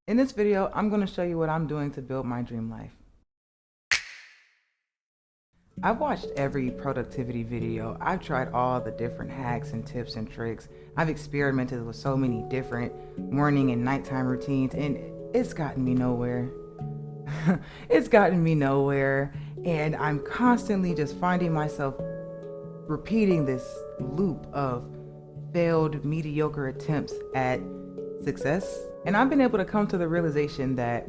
In this video, I'm going to show you what I'm doing to build my dream life. I've watched every productivity video. I've tried all the different hacks and tips and tricks. I've experimented with so many different morning and nighttime routines, and it's gotten me nowhere. It's gotten me nowhere, and I'm constantly just finding myself repeating this loop of failed, mediocre attempts at success. And I've been able to come to the realization that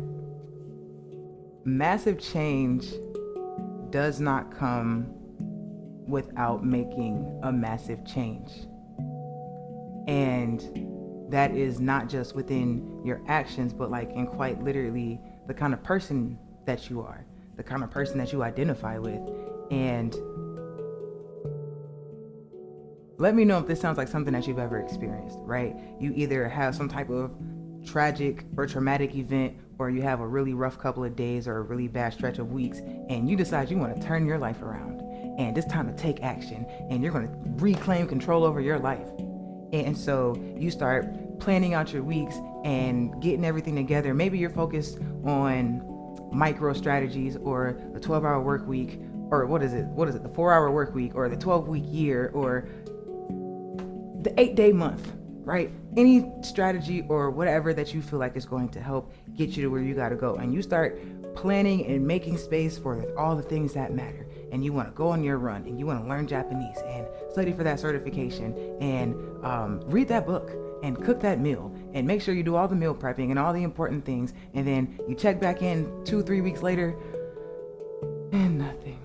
massive change does not come without making a massive change. And that is not just within your actions, but like in quite literally the kind of person that you are, the kind of person that you identify with. And let me know if this sounds like something that you've ever experienced, right? You either have some type of tragic or traumatic event, or you have a really rough couple of days or a really bad stretch of weeks, and you decide you want to turn your life around. And it's time to take action, and you're going to reclaim control over your life. And so you start planning out your weeks and getting everything together. Maybe you're focused on micro strategies, or the 12-hour work week, or what is it, the 4-hour work week, or the 12-week year, or the 8-day month, right? Any strategy or whatever that you feel like is going to help get you to where you got to go. And you start planning and making space for all the things that matter. And you want to go on your run, and you want to learn Japanese and study for that certification, and read that book and cook that meal, and make sure you do all the meal prepping and all the important things. And then you check back in 2-3 weeks later and nothing.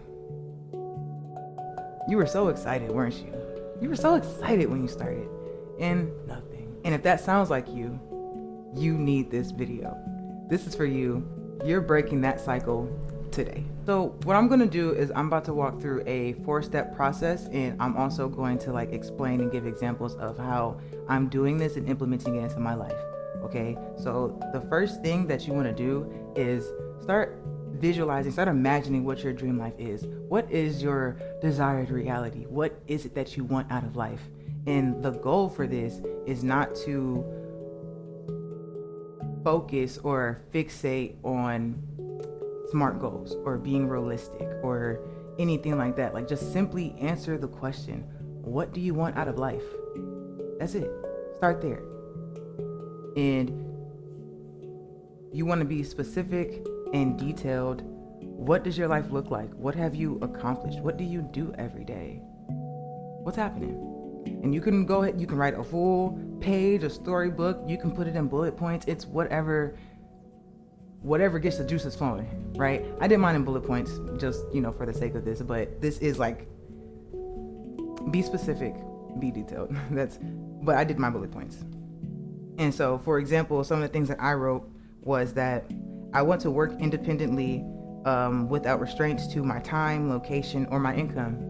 You were so excited, weren't you? You were so excited when you started, and nothing. And if that sounds like you, you need this video. This is for you. You're breaking that cycle today. So what I'm gonna do is I'm about to walk through a 4-step process, and I'm also going to like explain and give examples of how I'm doing this and implementing it into my life. Okay, so the first thing that you want to do is start visualizing, start imagining what your dream life is. What is your desired reality? What is it that you want out of life? And the goal for this is not to focus or fixate on SMART goals or being realistic or anything like that. Like, just simply answer the question, what do you want out of life? That's it. Start there. And you want to be specific and detailed. What does your life look like? What have you accomplished? What do you do every day? What's happening? And you can go ahead, you can write a full page, a storybook, you can put it in bullet points. It's whatever gets the juices flowing, right? I did mine in bullet points just, for the sake of this, but this is like, be specific, be detailed. But I did my bullet points. And so, for example, some of the things that I wrote was that I want to work independently without restraints to my time, location, or my income.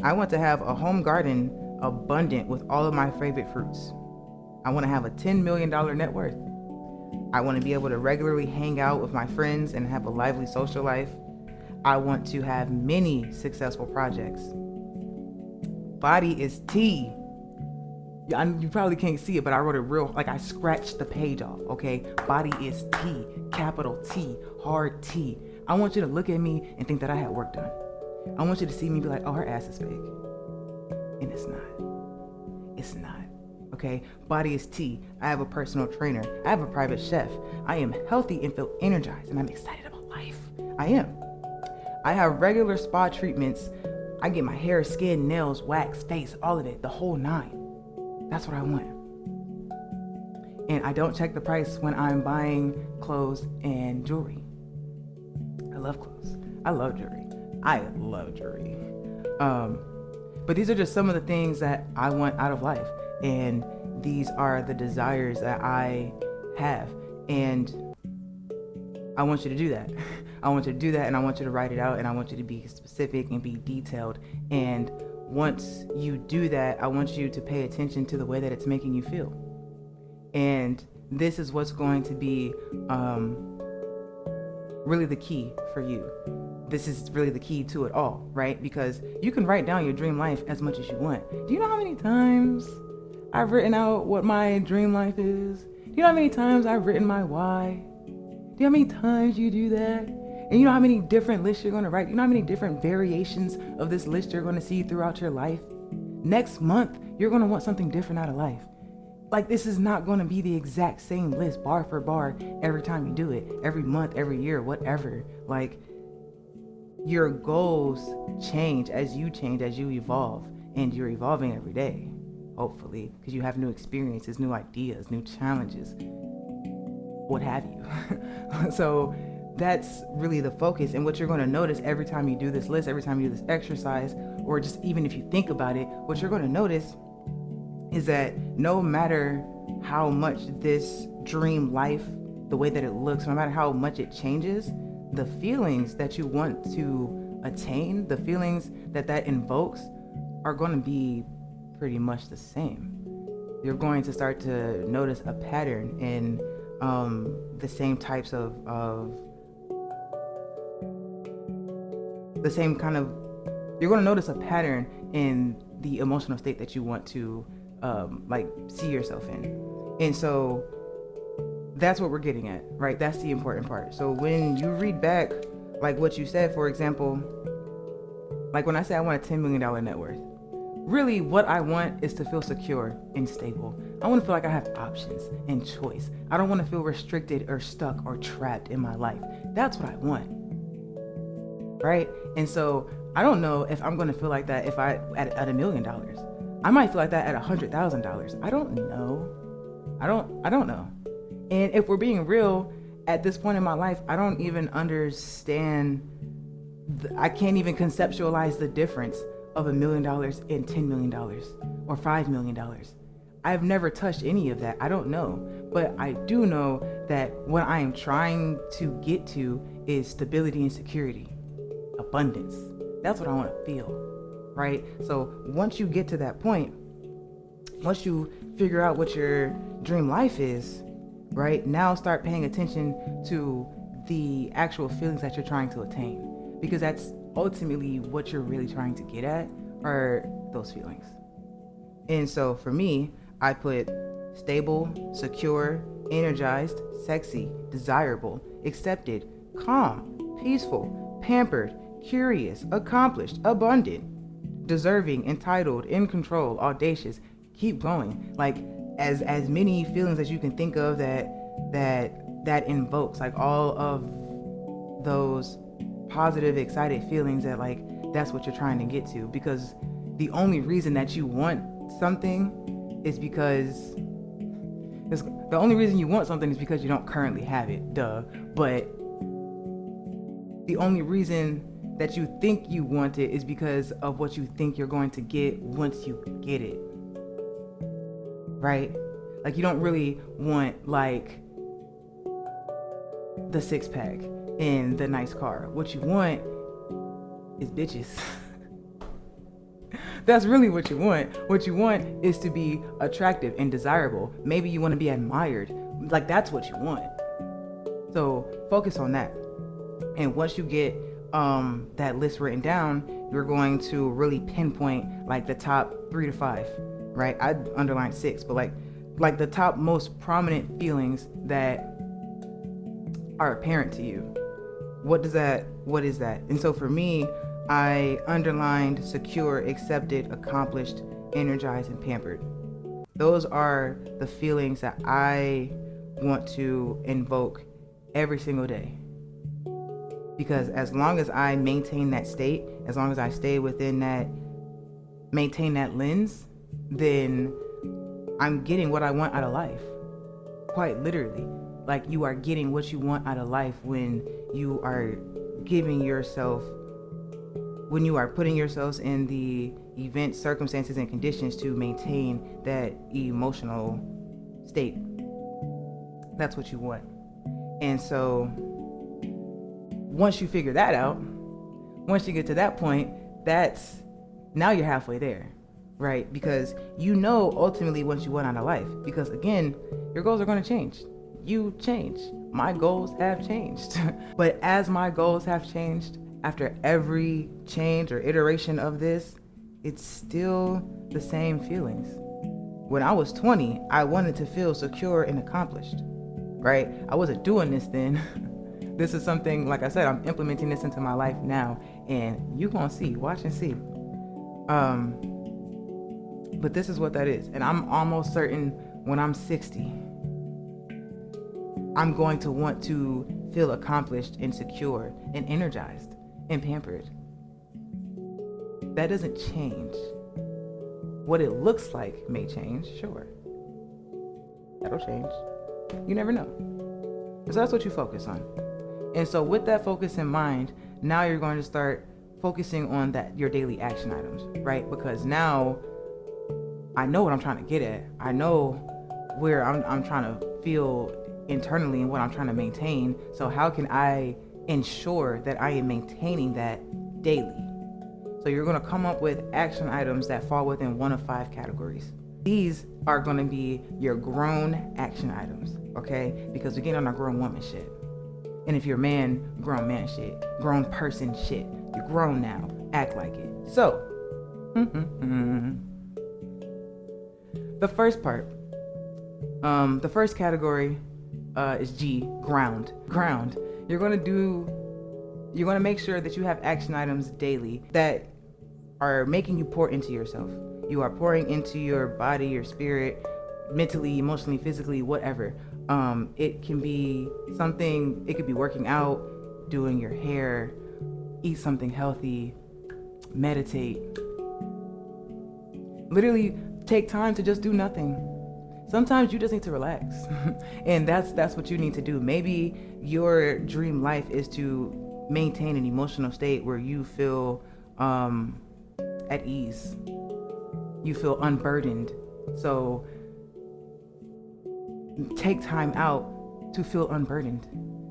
I want to have a home garden abundant with all of my favorite fruits. I want to have a $10 million net worth. I want to be able to regularly hang out with my friends and have a lively social life. I want to have many successful projects. Body is T. You probably can't see it, but I wrote it real, like I scratched the page off, okay? Body is T, capital T, hard T. I want you to look at me and think that I had work done. I want you to see me and be like, oh, her ass is big. And it's not. It's not, okay? Body is T. I have a personal trainer. I have a private chef. I am healthy and feel energized, and I'm excited about life. I am. I have regular spa treatments. I get my hair, skin, nails, wax, face, all of it, the whole 9. That's what I want. And I don't check the price when I'm buying clothes and jewelry. I love clothes. I love jewelry. I love jewelry. But these are just some of the things that I want out of life. And these are the desires that I have. And I want you to do that. I want you to do that, and I want you to write it out, and I want you to be specific and be detailed. And once you do that, I want you to pay attention to the way that it's making you feel. And this is what's going to be really the key for you. This is really the key to it all, right? Because you can write down your dream life as much as you want. Do you know how many times I've written out what my dream life is? Do you know how many times I've written my why? Do you know how many times you do that? And you know how many different lists you're going to write? You know how many different variations of this list you're going to see throughout your life? Next month, you're going to want something different out of life. Like, this is not going to be the exact same list, bar for bar, every time you do it, every month, every year, whatever. Like, your goals change as you evolve, and you're evolving every day, hopefully, because you have new experiences, new ideas, new challenges, what have you. So that's really the focus. And what you're going to notice every time you do this list, every time you do this exercise, or just even if you think about it, what you're going to notice is that no matter how much this dream life, the way that it looks, no matter how much it changes, the feelings that you want to attain, the feelings that invokes are going to be pretty much the same. You're going to start to notice a pattern in the same types of the same kind of, you're going to notice a pattern in the emotional state that you want to like see yourself in. And so that's what we're getting at, right? That's the important part. So when you read back, like what you said, for example, like when I say I want a $10 million net worth, really what I want is to feel secure and stable. I want to feel like I have options and choice. I don't want to feel restricted or stuck or trapped in my life. That's what I want, right? And so I don't know if I'm going to feel like that if I at $1 million. I might feel like that at $100,000. I don't know. I don't know. And if we're being real, at this point in my life, I don't even understand. I can't even conceptualize the difference of $1 million and $10 million or $5 million. I've never touched any of that. I don't know. But I do know that what I am trying to get to is stability and security, abundance. That's what I want to feel, right? So once you get to that point, once you figure out what your dream life is, right, now start paying attention to the actual feelings that you're trying to attain, because that's ultimately what you're really trying to get at, are those feelings. And so for me, I put stable, secure, energized, sexy, desirable, accepted, calm, peaceful, pampered, curious, accomplished, abundant, deserving, entitled, in control, audacious. Keep going. Like as many feelings as you can think of that invokes, like all of those positive, excited feelings, that like that's what you're trying to get to. Because the only reason that you want something is because the only reason you want something is because you don't currently have it, duh. But the only reason that you think you want it is because of what you think you're going to get once you get it, right? Like you don't really want like the six pack and the nice car. What you want is bitches. That's really what you want. What you want is to be attractive and desirable. Maybe you want to be admired. Like that's what you want. So focus on that. And once you get that list written down, you're going to really pinpoint like the top 3 to 5, right? I underlined 6, but like the top most prominent feelings that are apparent to you. What is that? And so for me, I underlined secure, accepted, accomplished, energized, and pampered. Those are the feelings that I want to invoke every single day. Because as long as I maintain that state, as long as I stay within that, maintain that lens, then I'm getting what I want out of life. Quite literally. Like you are getting what you want out of life when you are giving yourself, when you are putting yourselves in the events, circumstances, and conditions to maintain that emotional state. That's what you want. And so once you figure that out, once you get to that point, now you're halfway there, right? Because you know ultimately what you want out of life. Because again, your goals are going to change. You change. My goals have changed. But as my goals have changed, after every change or iteration of this, it's still the same feelings. When I was 20, I wanted to feel secure and accomplished, right? I wasn't doing this then. This is something, like I said, I'm implementing this into my life now, and you gonna see, watch and see. But this is what that is. And I'm almost certain when I'm 60, I'm going to want to feel accomplished and secure and energized and pampered. That doesn't change. What it looks like may change, sure. That'll change. You never know. So that's what you focus on. And so with that focus in mind, now you're going to start focusing on your daily action items, right? Because now I know what I'm trying to get at. I know where I'm trying to feel internally and what I'm trying to maintain. So how can I ensure that I am maintaining that daily? So you're going to come up with action items that fall within one of 5 categories. These are going to be your grown action items, okay? Because we're getting on our grown woman shit. And if you're a man, grown man shit. Grown person shit. You're grown now. Act like it. So, the first part, the first category is G, ground. Ground. You're going to make sure that you have action items daily that are making you pour into yourself. You are pouring into your body, your spirit, mentally, emotionally, physically, whatever. It can be something, it could be working out, doing your hair, eat something healthy, meditate. Literally take time to just do nothing. Sometimes you just need to relax. And that's what you need to do. Maybe your dream life is to maintain an emotional state where you feel at ease. You feel unburdened. So take time out to feel unburdened,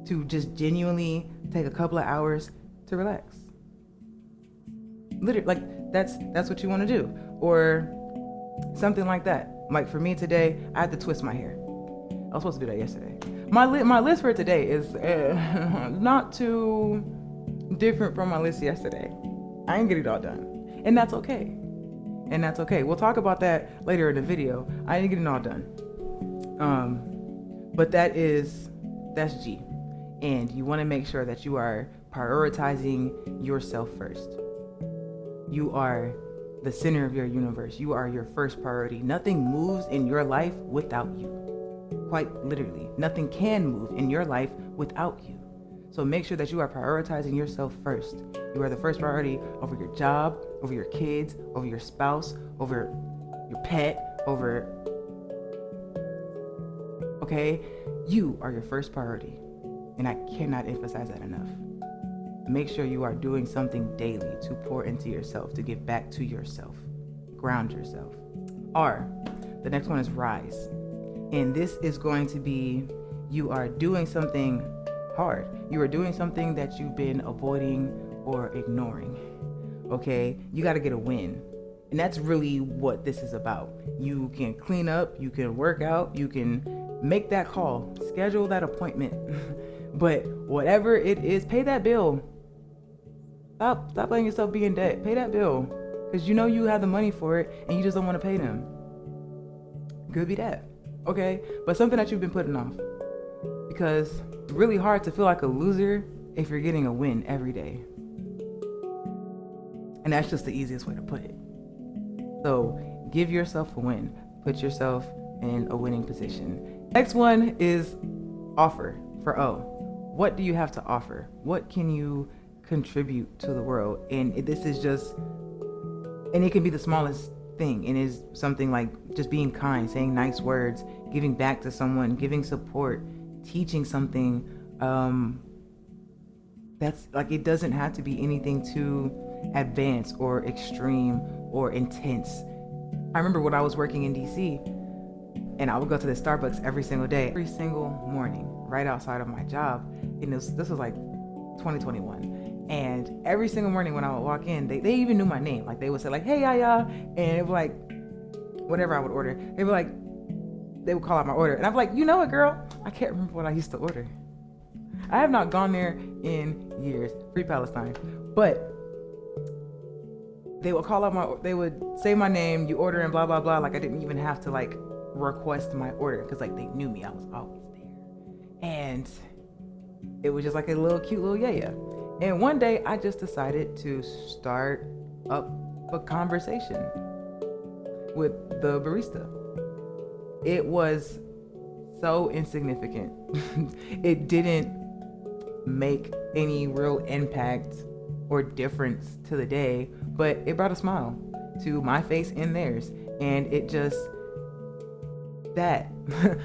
to just genuinely take a couple of hours to relax. Literally, like that's what you want to do, or something like that. Like for me today, I had to twist my hair. I was supposed to do that yesterday. My list for today is not too different from my list yesterday. I ain't get it all done, and that's okay. And that's okay. We'll talk about that later in the video. I didn't get it all done. But that's G. And you want to make sure that you are prioritizing yourself first. You are the center of your universe. You are your first priority. Nothing moves in your life without you. Quite literally. Nothing can move in your life without you. So make sure that you are prioritizing yourself first. You are the first priority over your job, over your kids, over your spouse, over your pet, over... Okay? You are your first priority. And I cannot emphasize that enough. Make sure you are doing something daily to pour into yourself, to give back to yourself. Ground yourself. R. The next one is rise. And this is going to be, you are doing something hard. You are doing something that you've been avoiding or ignoring. Okay? You got to get a win. And that's really what this is about. You can clean up, you can work out, you can make that call, schedule that appointment. But whatever it is, pay that bill. Stop letting yourself be in debt. Pay that bill. Because you know you have the money for it and you just don't want to pay them. Could be that. Okay? But something that you've been putting off. Because it's really hard to feel like a loser if you're getting a win every day. And that's just the easiest way to put it. So give yourself a win. Put yourself in a winning position. Next one is offer, for O. What do you have to offer? What can you contribute to the world? And this is just, and it can be the smallest thing. It is something like just being kind, saying nice words, giving back to someone, giving support, teaching something. That's like, it doesn't have to be anything too advanced or extreme or intense. I remember when I was working in DC, and I would go to the Starbucks every single morning, right outside of my job. And this was like 2021. And every single morning when I would walk in, they even knew my name. Like they would say like, "Hey, Yaya," and it would like, whatever I would order, they would call out my order. And I'm like, "You know what, girl? I can't remember what I used to order. I have not gone there in years, free Palestine." But they would say my name, you order and blah blah blah. Like I didn't even have to like request my order because like they knew me. I was always there, and it was just like a little cute little yeah. And one day I just decided to start up a conversation with the barista. It was so insignificant. It didn't make any real impact or difference to the day, but it brought a smile to my face and theirs. And it just, that,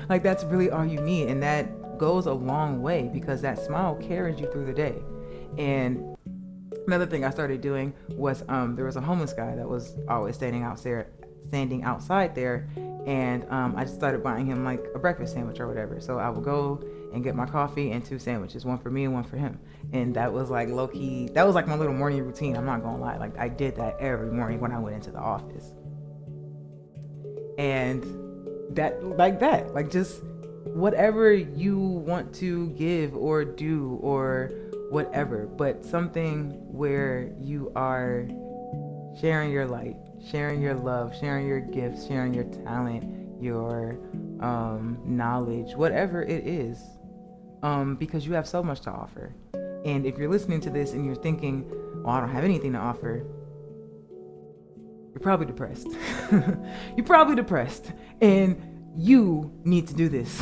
like that's really all you need. And that goes a long way because that smile carries you through the day. And another thing I started doing was there was a homeless guy that was always standing outside there, and I just started buying him like a breakfast sandwich or whatever. So I would go and get my coffee and 2 sandwiches, one for me and one for him. And that was like low key, that was like my little morning routine. I'm not gonna lie, like I did that every morning when I went into the office. And like just whatever you want to give or do or whatever, but something where you are sharing your light, sharing your love, sharing your gifts, sharing your talent, your knowledge, whatever it is, because you have so much to offer. And if you're listening to this and you're thinking, well, I don't have anything to offer, you're probably depressed. You're probably depressed, and you need to do this.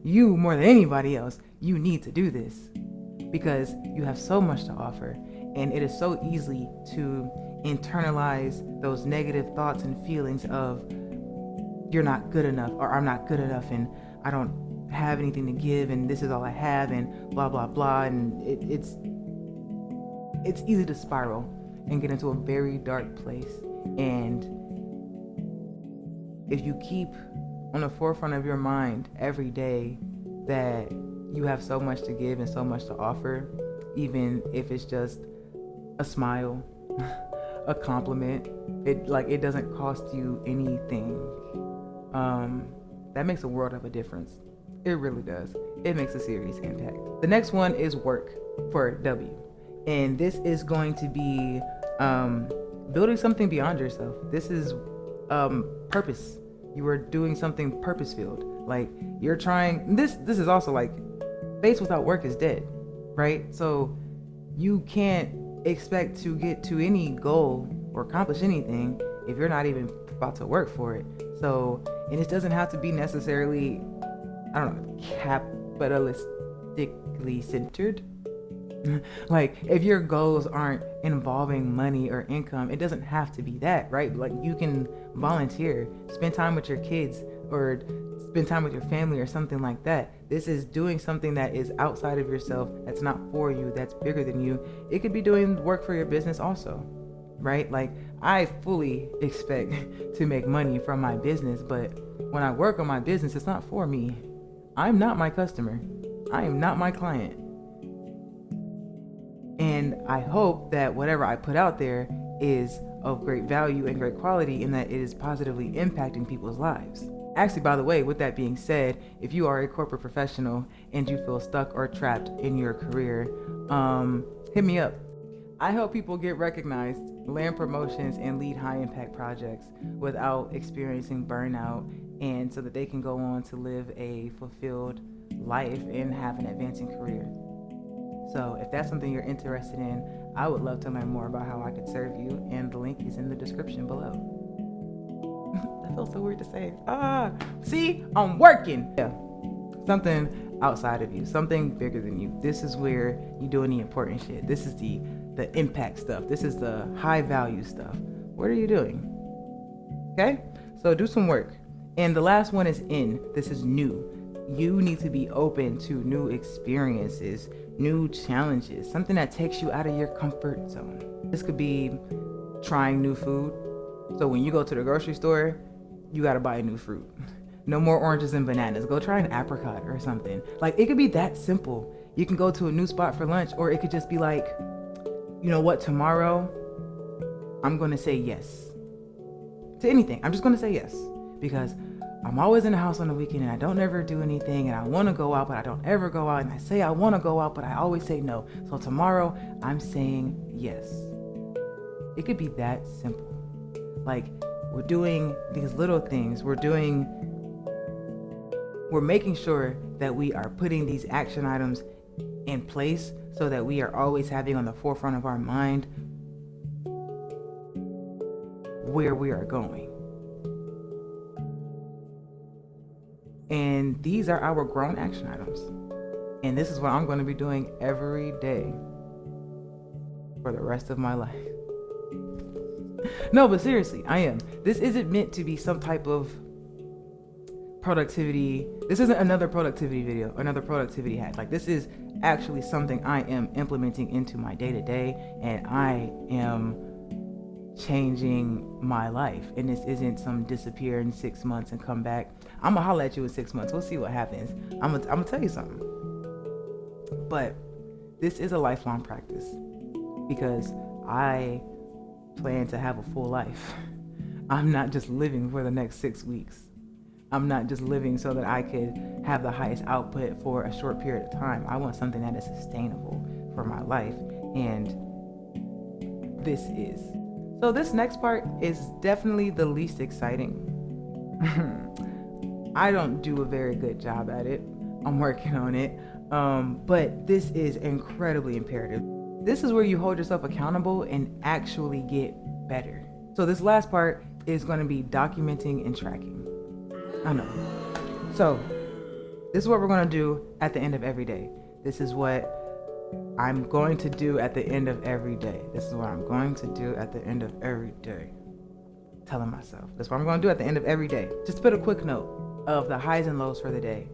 You, more than anybody else, you need to do this because you have so much to offer, and it is so easy to internalize those negative thoughts and feelings of you're not good enough, or I'm not good enough, and I don't have anything to give, and this is all I have, and blah blah blah. And it's easy to spiral and get into a very dark place. And if you keep on the forefront of your mind every day that you have so much to give and so much to offer, even if it's just a smile, a compliment, it doesn't cost you anything. That makes a world of a difference. It really does. It makes a serious impact. The next one is work for W. And this is going to be building something beyond yourself. This is purpose. You are doing something purpose-filled. Like you're trying, this is also like space without work is dead, right? So you can't expect to get to any goal or accomplish anything if you're not even about to work for it. So, and it doesn't have to be necessarily, I don't know, capitalistically centered. Like if your goals aren't involving money or income, it doesn't have to be that, right? Like you can volunteer, spend time with your kids, or spend time with your family or something like that. This is doing something that is outside of yourself, that's not for you, that's bigger than you. It could be doing work for your business also, right? Like I fully expect to make money from my business, but when I work on my business, it's not for me. I'm not my customer. I am not my client. And I hope that whatever I put out there is of great value and great quality, and that it is positively impacting people's lives. Actually, by the way, with that being said, if you are a corporate professional and you feel stuck or trapped in your career, hit me up. I help people get recognized, land promotions, and lead high impact projects without experiencing burnout, and so that they can go on to live a fulfilled life and have an advancing career. So if that's something you're interested in, I would love to learn more about how I could serve you, and the link is in the description below. That feels so weird to say. See, I'm working. Yeah, something outside of you, something bigger than you. This is where you're doing the important shit. This is the impact stuff. This is the high value stuff. What are you doing? Okay, so do some work. And the last one is in. This is new. You need to be open to new experiences, new challenges, something that takes you out of your comfort zone. This could be trying new food. So when you go to the grocery store, you got to buy new fruit. No more oranges and bananas. Go try an apricot or something. Like it could be that simple. You can go to a new spot for lunch, or it could just be like, you know what, tomorrow I'm going to say yes to anything. I'm just going to say yes because I'm always in the house on the weekend and I don't ever do anything, and I want to go out, but I don't ever go out, and I say I want to go out, but I always say no. So tomorrow I'm saying yes. It could be that simple. Like, we're doing these little things. We're making sure that we are putting these action items in place so that we are always having on the forefront of our mind where we are going. And these are our grown action items. And this is what I'm going to be doing every day for the rest of my life. No, but seriously, I am. This isn't meant to be some type of productivity. This isn't another productivity video, another productivity hack. Like, this is actually something I am implementing into my day-to-day, and I am changing my life. And this isn't some disappear in 6 months and come back. I'm gonna holler at you in 6 months. We'll see what happens. I'm gonna tell you something. But this is a lifelong practice because I plan to have a full life. I'm not just living for the next 6 weeks. I'm not just living so that I could have the highest output for a short period of time. I want something that is sustainable for my life, and this is. So this next part is definitely the least exciting. I don't do a very good job at it. I'm working on it. But this is incredibly imperative. This is where you hold yourself accountable and actually get better. So this last part is going to be documenting and tracking. I know. So this is what we're going to do at the end of every day. This is what I'm going to do at the end of every day. This is what I'm going to do at the end of every day. Telling myself. That's what I'm going to do at the end of every day. Just put a quick note of the highs and lows for the day.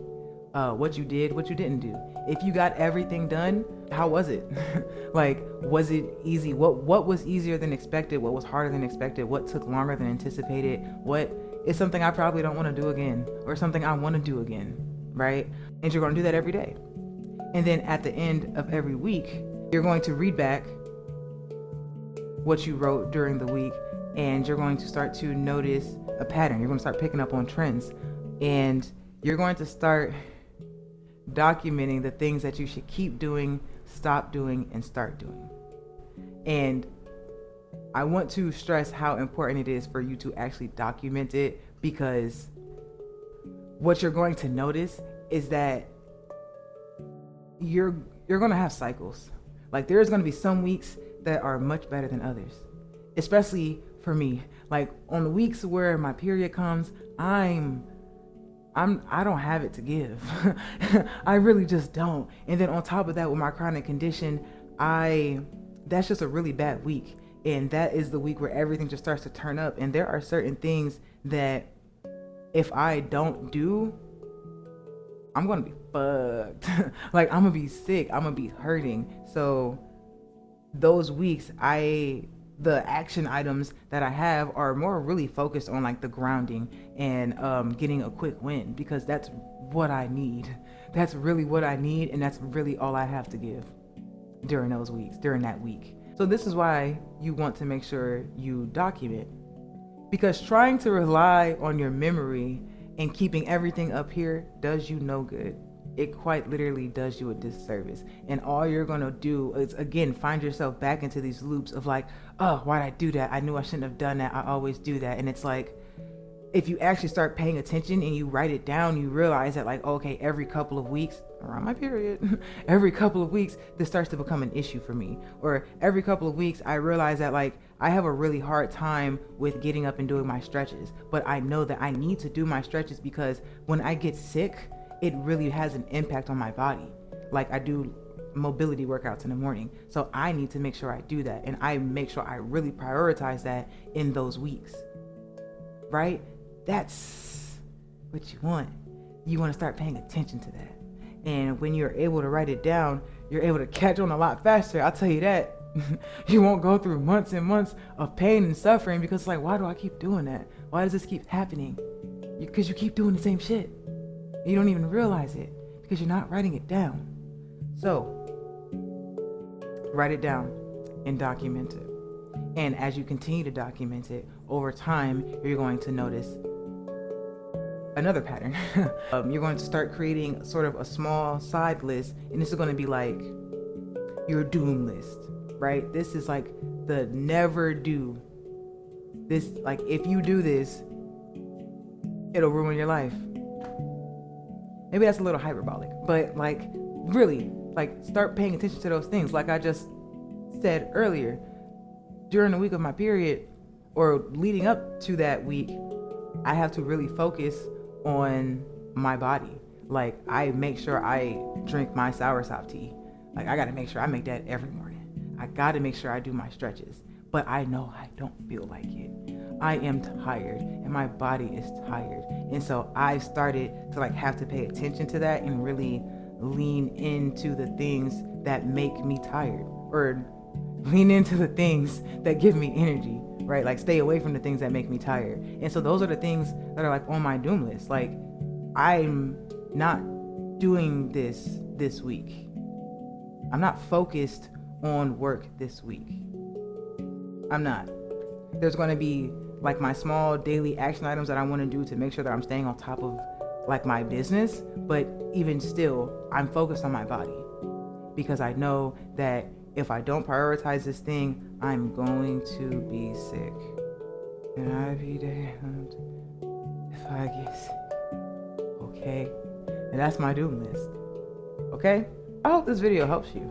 What you did, what you didn't do. If you got everything done, how was it? Like, was it easy? What was easier than expected? What was harder than expected? What took longer than anticipated? What is something I probably don't want to do again, or something I want to do again, right? And you're going to do that every day. And then at the end of every week, you're going to read back what you wrote during the week, and you're going to start to notice a pattern. You're going to start picking up on trends, and you're going to start documenting the things that you should keep doing, stop doing, and start doing. And I want to stress how important it is for you to actually document it, because what you're going to notice is that you're going to have cycles. Like, there's going to be some weeks that are much better than others, especially for me. Like, on the weeks where my period comes, I don't have it to give. I really just don't. And then on top of that, with my chronic condition, that's just a really bad week. And that is the week where everything just starts to turn up. And there are certain things that if I don't do, I'm going to be fucked. Like, I'm going to be sick. I'm going to be hurting. So those weeks, the action items that I have are more really focused on like the grounding and getting a quick win, because that's what I need. That's really what I need, and that's really all I have to give during those weeks, during that week. So this is why you want to make sure you document, because trying to rely on your memory and keeping everything up here does you no good. It quite literally does you a disservice. And all you're going to do is, again, find yourself back into these loops of like, oh, why'd I do that? I knew I shouldn't have done that. I always do that. And it's like, if you actually start paying attention and you write it down, you realize that, like, okay, every couple of weeks, around my period, every couple of weeks, this starts to become an issue for me. Or every couple of weeks, I realize that, like, I have a really hard time with getting up and doing my stretches. But I know that I need to do my stretches because when I get sick, it really has an impact on my body. Like, I do mobility workouts in the morning. So I need to make sure I do that. And I make sure I really prioritize that in those weeks, right? That's what you want. You want to start paying attention to that. And when you're able to write it down, you're able to catch on a lot faster. I'll tell you that. You won't go through months and months of pain and suffering because, like, why do I keep doing that? Why does this keep happening? Because you keep doing the same shit. You don't even realize it because you're not writing it down. So write it down and document it. And as you continue to document it, over time, you're going to notice another pattern. You're going to start creating sort of a small side list, and this is going to be like your doom list. right? This is like the never do. This, like, if you do this, it'll ruin your life. Maybe that's a little hyperbolic, but like, really, like, start paying attention to those things. Like I just said earlier, during the week of my period, or leading up to that week, I have to really focus on my body. Like, I make sure I drink my soursop tea. Like, I gotta make sure I make that every morning. I gotta make sure I do my stretches. But I know I don't feel like it. I am tired and my body is tired. And so I started to like have to pay attention to that and really lean into the things that make me tired, or lean into the things that give me energy, right? Like, stay away from the things that make me tired. And so those are the things that are like on my doom list. Like, I'm not doing this week. I'm not focused on work this week. I'm not. There's going to be like my small daily action items that I want to do to make sure that I'm staying on top of like my business. But even still, I'm focused on my body, because I know that if I don't prioritize this thing, I'm going to be sick. And I be damned if I get sick. Okay? And that's my doom list. Okay? I hope this video helps you.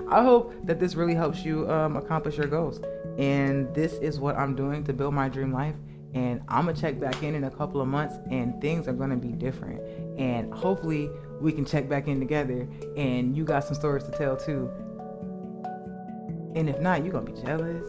I hope that this really helps you accomplish your goals. And this is what I'm doing to build my dream life. And I'm gonna check back in a couple of months, and things are gonna be different. And hopefully we can check back in together and you got some stories to tell too. And if not, you're gonna be jealous.